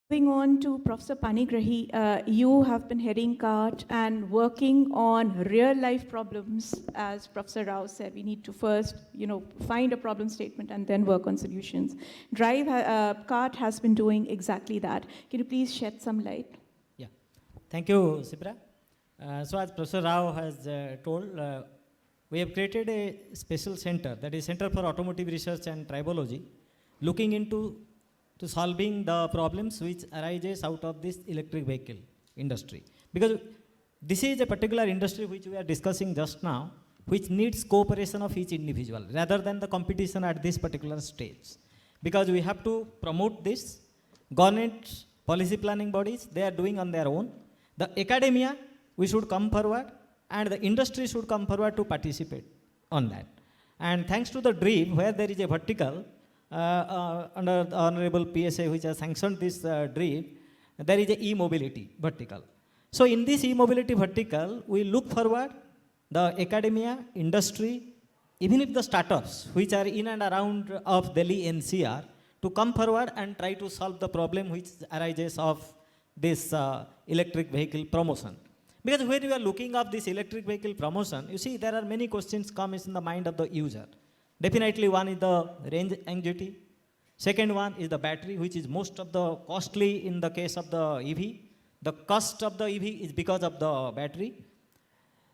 Moving on to Professor Panigrahi, you have been heading CART and working on real-life problems. As Professor Rao said, we need to first, find a problem statement and then work on solutions. CART has been doing exactly that. Can you please shed some light? Yeah, thank you, Sibra. So as Professor Rao has told, we have created a special center, that is Center for Automotive Research and Tribology, looking into solving the problems which arises out of this electric vehicle industry. Because this is a particular industry which we are discussing just now, which needs cooperation of each individual rather than the competition at this particular stage. Because we have to promote this, government, policy planning bodies, they are doing on their own. The academia, we should come forward, and the industry should come forward to participate on that. And thanks to the DREAM, where there is a vertical, under the Honorable PSA which has sanctioned this DREAM, there is a e-mobility vertical. So in this e-mobility vertical, we look forward the academia, industry, even if the startups which are in and around of Delhi NCR, to come forward and try to solve the problem which arises of this electric vehicle promotion. Because when you are looking up this electric vehicle promotion, you see there are many questions come in the mind of the user. Definitely one is the range anxiety. Second one is the battery, which is most of the costly in the case of the EV. The cost of the EV is because of the battery.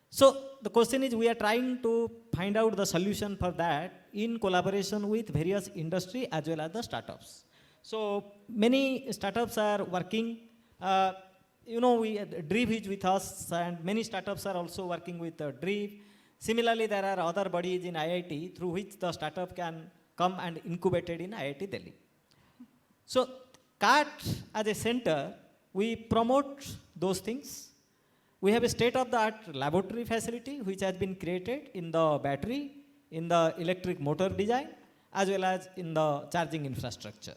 So the question is, we are trying to find out the solution for that in collaboration with various industry as well as the startups. So many startups are working, DREAM is with us, and many startups are also working with DREAM. Similarly, there are other bodies in IIT through which the startup can come and incubated in IIT Delhi. So CART as a center, we promote those things. We have a state-of-the-art laboratory facility which has been created in the battery, in the electric motor design, as well as in the charging infrastructure.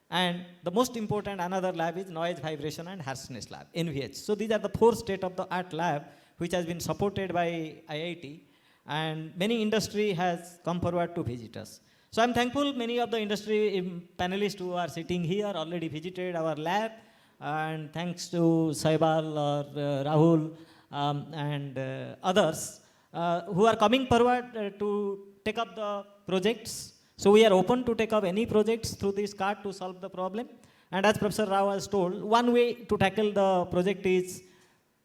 And the most important another lab is noise, vibration and harshness lab, NVH. So these are the 4 state-of-the-art lab which has been supported by IIT, and many industry has come forward to visit us. So I'm thankful many of the industry panelists who are sitting here already visited our lab, and thanks to Saibal or Rahul and others who are coming forward to take up the projects. So we are open to take up any projects through this CART to solve the problem. And as Professor Rao has told, one way to tackle the project is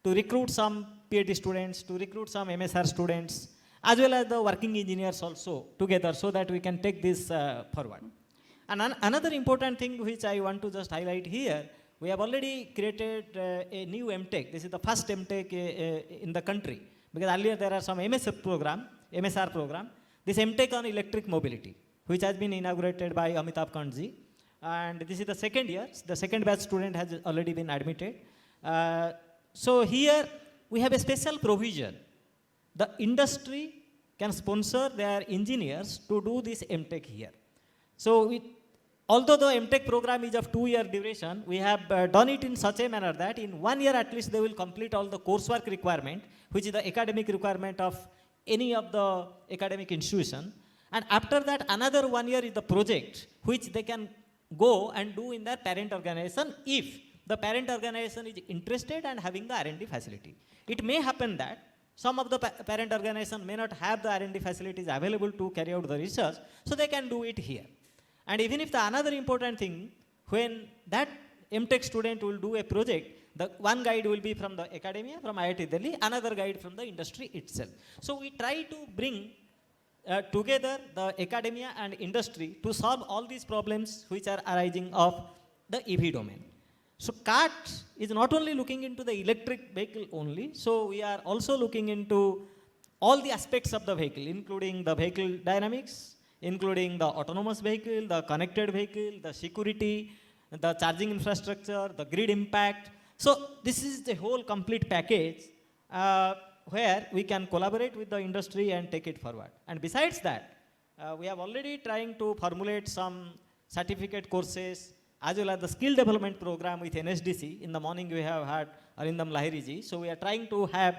to recruit some PhD students, to recruit some MSR students, as well as the working engineers also together, so that we can take this forward. And another important thing which I want to just highlight here, we have already created a new MTech. This is the first MTech in the country, because earlier there are some MSR program. This MTech on electric mobility, which has been inaugurated by Amitabh Kantji. And this is the second year. The second batch student has already been admitted. So here we have a special provision. The industry can sponsor their engineers to do this MTech here. So although the MTech program is of 2-year duration, we have done it in such a manner that in 1 year at least they will complete all the coursework requirement, which is the academic requirement of any of the academic institution. And after that, another 1 year is the project, which they can go and do in their parent organization if the parent organization is interested and having the R&D facility. It may happen that some of the parent organization may not have the R&D facilities available to carry out the research, so they can do it here. And even if the another important thing, when that MTech student will do a project, the one guide will be from the academia, from IIT Delhi, another guide from the industry itself. So we try to bring together the academia and industry to solve all these problems which are arising of the EV domain. So CART is not only looking into the electric vehicle only, so we are also looking into all the aspects of the vehicle, including the vehicle dynamics, including the autonomous vehicle, the connected vehicle, the security, the charging infrastructure, the grid impact. So this is the whole complete package where we can collaborate with the industry and take it forward. And besides that, we have already trying to formulate some certificate courses as well as the skill development program with NSDC. In the morning we have had Arindam Lahiriji. So we are trying to have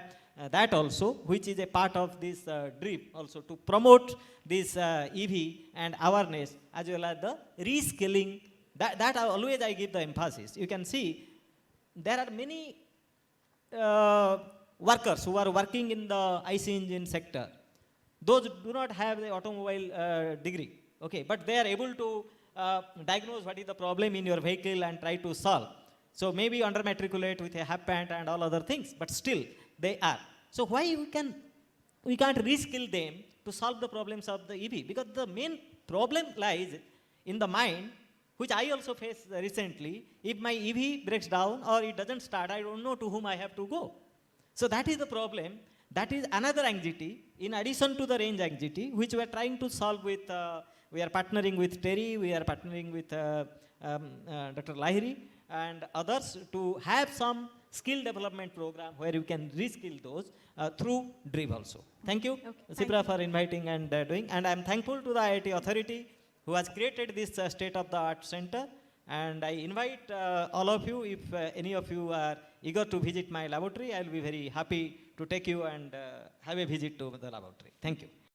that also, which is a part of this DREAM also, to promote this EV and awareness as well as the reskilling That always I give the emphasis. You can see there are many workers who are working in the IC engine sector. Those do not have the automobile degree, okay, but they are able to diagnose what is the problem in your vehicle and try to solve. So maybe under matriculate with a half pant and all other things, but still they are. So why we can't reskill them to solve the problems of the EV? Because the main problem lies in the mind, which I also faced recently. If my EV breaks down or it doesn't start, I don't know to whom I have to go. So that is the problem. That is another anxiety in addition to the range anxiety, which we are trying to solve with, we are partnering with Terry, we are partnering with Dr. Lahiri and others to have some skill development program where you can reskill those through DRIV also. Thank you, Sipra, for inviting and doing. And I'm thankful to the IIT authority who has created this state-of-the-art center. And I invite all of you, if any of you are eager to visit my laboratory, I'll be very happy to take you and have a visit to the laboratory. Thank you.